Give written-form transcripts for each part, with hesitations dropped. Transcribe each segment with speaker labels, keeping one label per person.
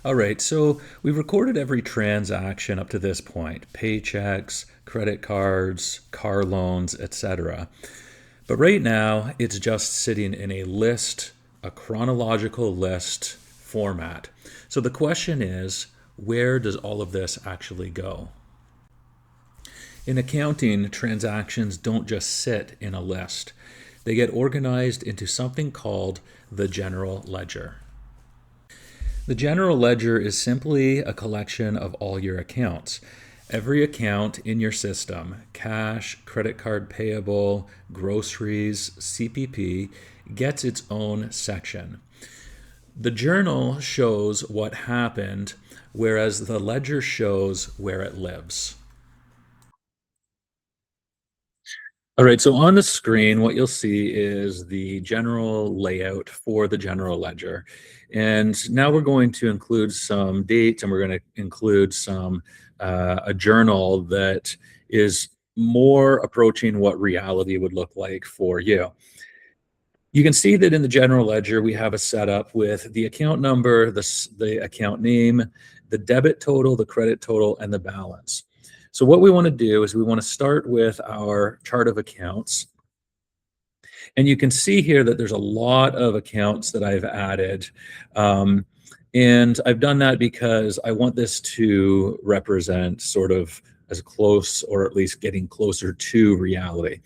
Speaker 1: All right, so we've recorded every transaction up to this point, paychecks, credit cards, car loans, etc. But right now, it's just sitting in a list, a chronological list format. So the question is, where does all of this actually go? In accounting, transactions don't just sit in a list. They get organized into something called the general ledger. The general ledger is simply a collection of all your accounts. Every account in your system, cash, credit card payable, groceries, CPP, gets its own section. The journal shows what happened, whereas the ledger shows where it lives. All right, so on the screen, what you'll see is the general layout for the general ledger. And now we're going to include some dates and we're going to include a journal that is more approaching what reality would look like for you. You can see that in the general ledger, we have a setup with the account number, the account name, the debit total, the credit total, and the balance. So what we want to do is we want to start with our chart of accounts. And you can see here that there's a lot of accounts that I've added. And I've done that because I want this to represent sort of as close, or at least getting closer to reality.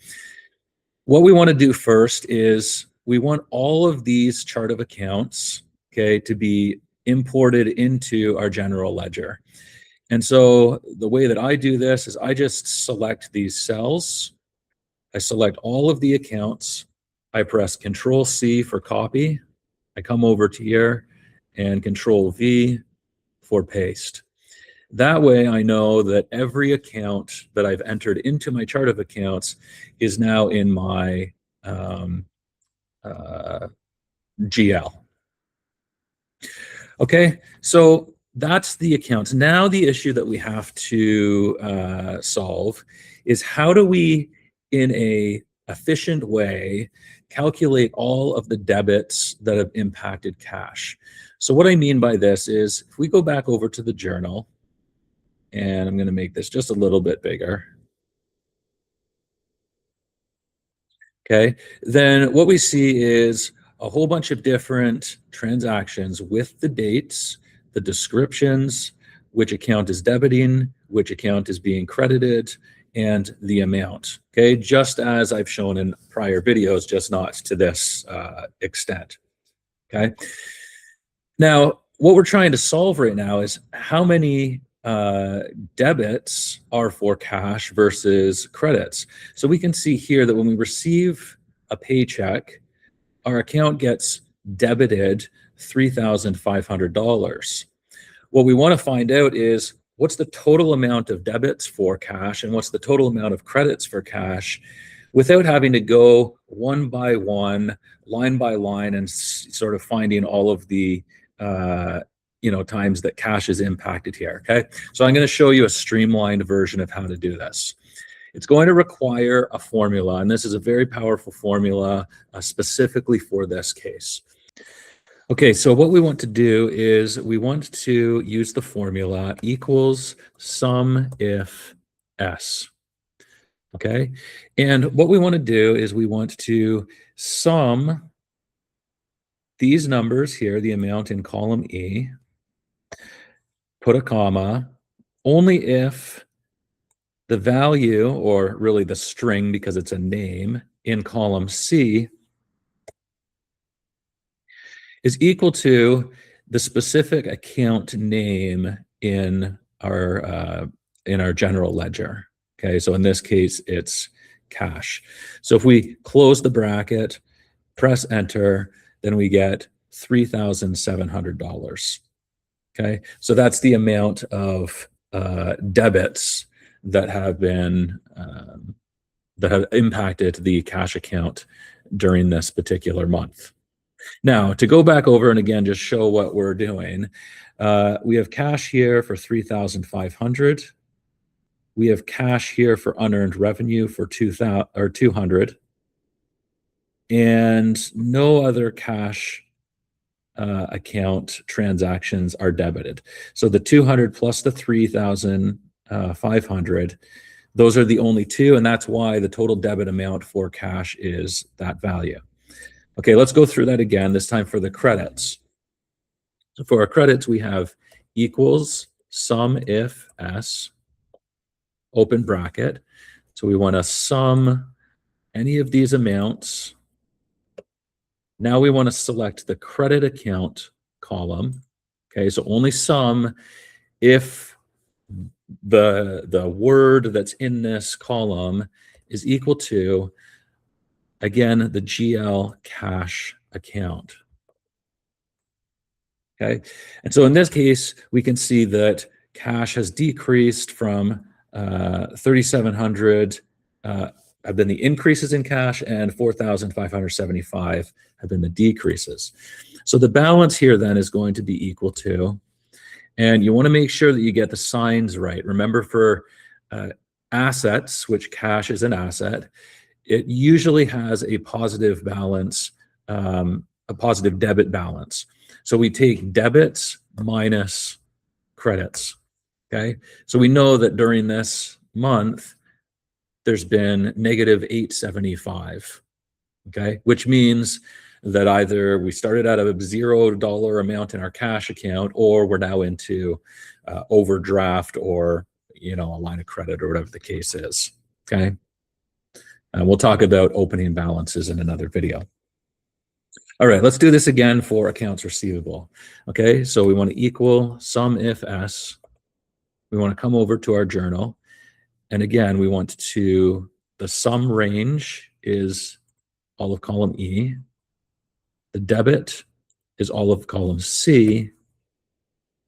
Speaker 1: What we want to do first is we want all of these chart of accounts, okay, to be imported into our general ledger. And so the way that I do this is I just select these cells. I select all of the accounts. I press Control C for copy. I come over to here and Control V for paste. That way I know that every account that I've entered into my chart of accounts is now in my GL. Okay, so that's the accounts. Now the issue that we have to solve is how do we, in a efficient way, calculate all of the debits that have impacted cash. So what I mean by this is if we go back over to the journal, and I'm going to make this just a little bit bigger. Okay, then what we see is a whole bunch of different transactions with the dates, the descriptions, which account is debiting, which account is being credited, and the amount. Okay, just as I've shown in prior videos, just not to this extent. Okay, now what we're trying to solve right now is how many debits are for cash versus credits. So we can see here that when we receive a paycheck, our account gets debited $3,500. What we want to find out is what's the total amount of debits for cash and what's the total amount of credits for cash without having to go one by one, line by line, and sort of finding all of the times that cash is impacted here. Okay, so I'm going to show you a streamlined version of how to do this. It's going to require a formula, and this is a very powerful formula specifically for this case. Okay, so what we want to do is we want to use the formula equals SUMIFS. Okay, and what we want to do is we want to sum these numbers here, the amount in column E, put a comma, only if the value, or really the string because it's a name, in column C is equal to the specific account name in our general ledger. Okay, so in this case, it's cash. So if we close the bracket, press enter, then we get $3,700. Okay, so that's the amount of debits that have been that have impacted the cash account during this particular month. Now, to go back over and again just show what we're doing, we have cash here for $3,500. We have cash here for unearned revenue for $200, and no other cash account transactions are debited. So the 200 plus the 3,500, those are the only two, and that's why the total debit amount for cash is that value. Okay, let's go through that again, this time for the credits. So for our credits, we have equals SUMIFS, open bracket. So we want to sum any of these amounts. Now we want to select the credit account column. Okay, so only sum if the word that's in this column is equal to, again, the GL cash account. Okay, and so in this case, we can see that cash has decreased from 3,700 have been the increases in cash, and 4,575 have been the decreases. So the balance here then is going to be equal to, and you want to make sure that you get the signs right. Remember, for assets, which cash is an asset, it usually has a positive balance, a positive debit balance. So we take debits minus credits, okay? So we know that during this month, there's been negative 875, okay? Which means that either we started at a $0 amount in our cash account, or we're now into overdraft, or a line of credit, or whatever the case is, okay? We'll talk about opening balances in another video. All right, let's do this again for accounts receivable. Okay, so we want to equal SUMIFS. We want to come over to our journal. And again, we want to, the sum range is all of column E. The debit is all of column C.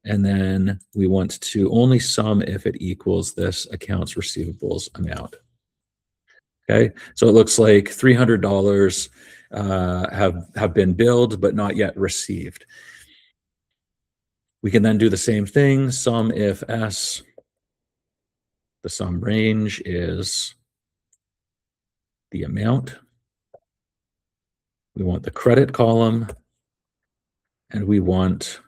Speaker 1: And then we want to only sum if it equals this accounts receivables amount. Okay, so it looks like $300 have been billed but not yet received. We can then do the same thing, SUMIFS. The sum range is the amount. We want the credit column, and we want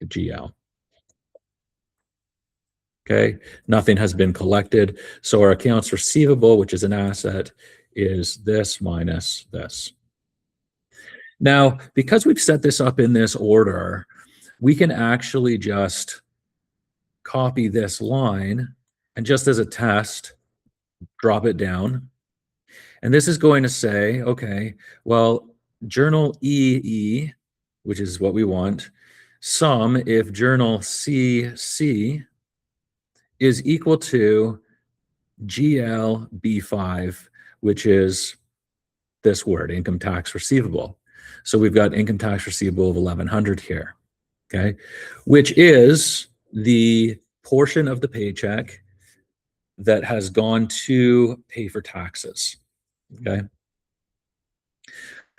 Speaker 1: the GL. Okay, nothing has been collected. So our accounts receivable, which is an asset, is this minus this. Now, because we've set this up in this order, we can actually just copy this line and, just as a test, drop it down. And this is going to say, okay, well, journal EE, which is what we want, sum if journal CC is equal to GL B5, which is this word, income tax receivable. So we've got income tax receivable of 1,100 here, okay, which is the portion of the paycheck that has gone to pay for taxes, okay?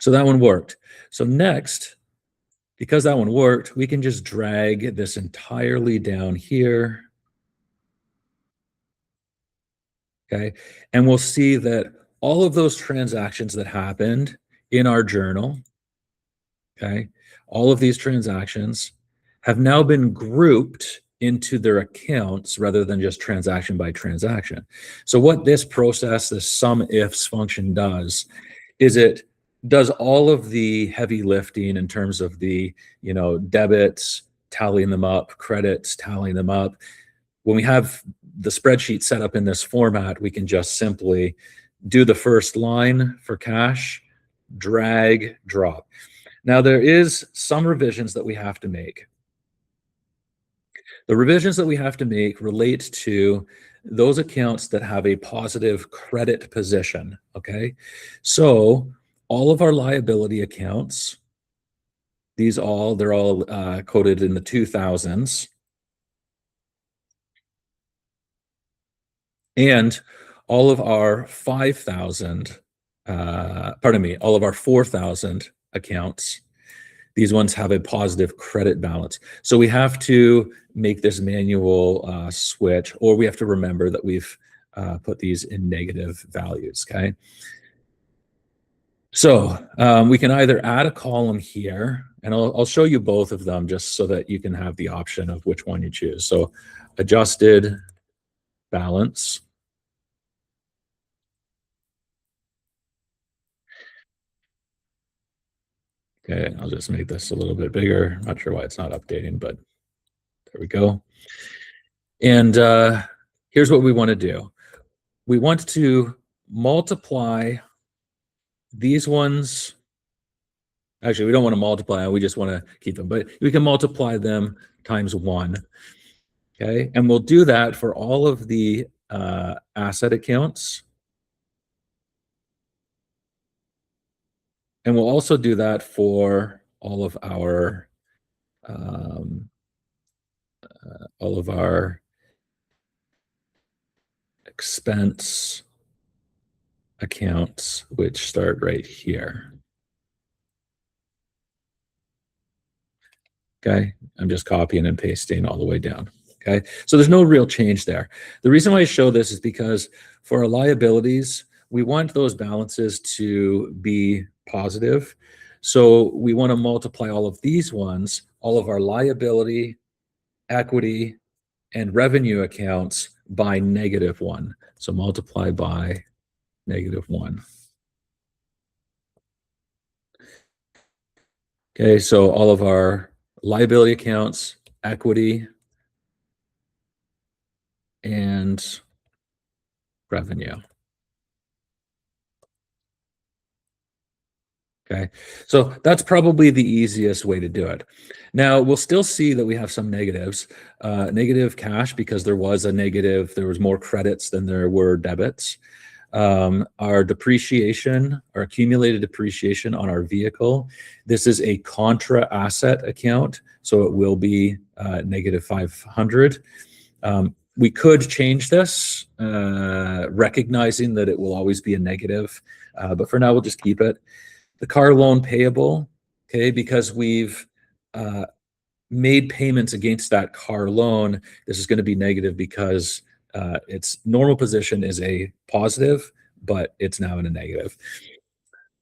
Speaker 1: So that one worked. So next, because that one worked, we can just drag this entirely down here, okay? And we'll see that all of those transactions that happened in our journal, okay, all of these transactions have now been grouped into their accounts rather than just transaction by transaction. So what this process, this SUMIFS function does, is it does all of the heavy lifting in terms of the, debits, tallying them up, credits, tallying them up. When we have the spreadsheet set up in this format, we can just simply do the first line for cash, drag, drop. Now, there is some revisions that we have to make. The revisions that we have to make relate to those accounts that have a positive credit position, okay? So all of our liability accounts, they're all coded in the 2000s. And all of our 5,000, all of our 4,000 accounts, these ones have a positive credit balance. So we have to make this manual switch, or we have to remember that we've put these in negative values, okay? So we can either add a column here, and I'll show you both of them just so that you can have the option of which one you choose. So adjusted balance. Okay, I'll just make this a little bit bigger. Not sure why it's not updating, but there we go. And here's what we want to do. We want to multiply these ones. Actually, we don't want to multiply, we just want to keep them, but we can multiply them times 1. Okay, and we'll do that for all of the asset accounts. And we'll also do that for all of our expense accounts, which start right here. Okay, I'm just copying and pasting all the way down. Okay, so there's no real change there. The reason why I show this is because for our liabilities, we want those balances to be positive. So we want to multiply all of these ones, all of our liability, equity, and revenue accounts by -1. So multiply by -1. Okay, so all of our liability accounts, equity, and revenue. Okay, so that's probably the easiest way to do it. Now, we'll still see that we have some negatives. Negative cash because there was more credits than there were debits. Our depreciation, our accumulated depreciation on our vehicle, this is a contra asset account, so it will be -500. We could change this, recognizing that it will always be a negative, but for now, we'll just keep it. The car loan payable, okay, because we've made payments against that car loan, this is going to be negative because its normal position is a positive, but it's now in a negative.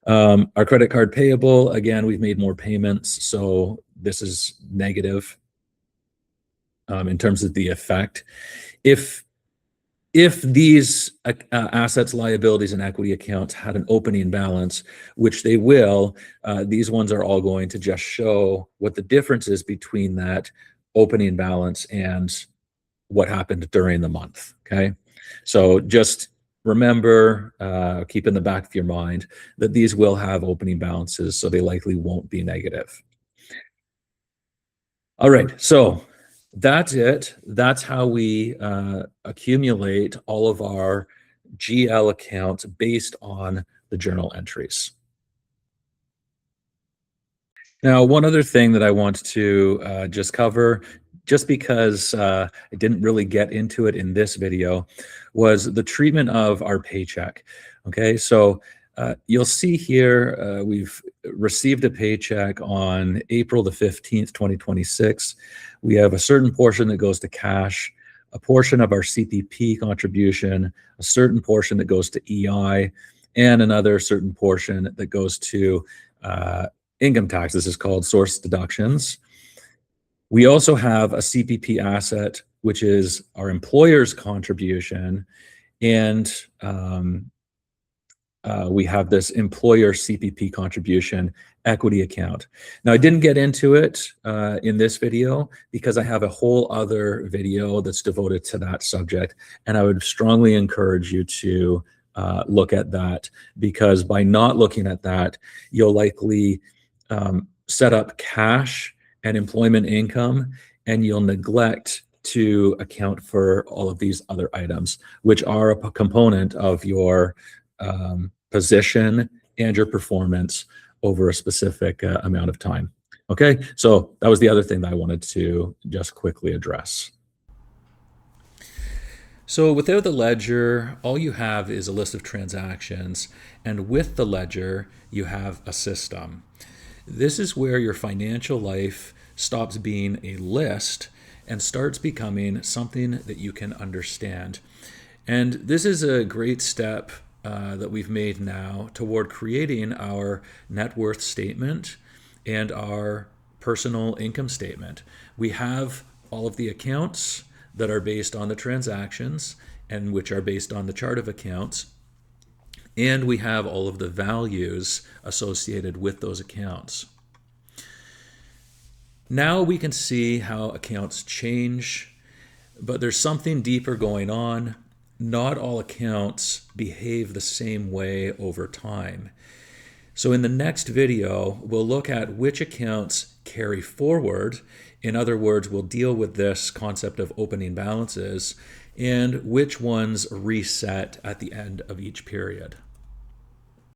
Speaker 1: Our credit card payable, again, we've made more payments, so this is negative in terms of the effect. If these assets, liabilities, and equity accounts had an opening balance, which they will, these ones are all going to just show what the difference is between that opening balance and what happened during the month. Okay, so just remember, keep in the back of your mind that these will have opening balances, so they likely won't be negative. All right, so that's it. That's how we accumulate all of our GL accounts based on the journal entries. Now, one other thing that I want to just cover, just because I didn't really get into it in this video, was the treatment of our paycheck. Okay, so you'll see here we've received a paycheck on April the 15th, 2026. We have a certain portion that goes to cash, a portion of our CPP contribution, a certain portion that goes to EI, and another certain portion that goes to income tax. This is called source deductions. We also have a CPP asset, which is our employer's contribution, and we have this employer CPP contribution equity account. Now, I didn't get into it in this video because I have a whole other video that's devoted to that subject, and I would strongly encourage you to look at that, because by not looking at that, you'll likely set up cash and employment income, and you'll neglect to account for all of these other items, which are a component of your position and your performance over a specific amount of time. Okay, so that was the other thing that I wanted to just quickly address. So without the ledger, all you have is a list of transactions, and with the ledger, you have a system. This is where your financial life stops being a list and starts becoming something that you can understand. And this is a great step that we've made now toward creating our net worth statement and our personal income statement. We have all of the accounts that are based on the transactions and which are based on the chart of accounts. And we have all of the values associated with those accounts. Now we can see how accounts change, but there's something deeper going on. Not all accounts behave the same way over time. So in the next video, we'll look at which accounts carry forward. In other words, we'll deal with this concept of opening balances and which ones reset at the end of each period.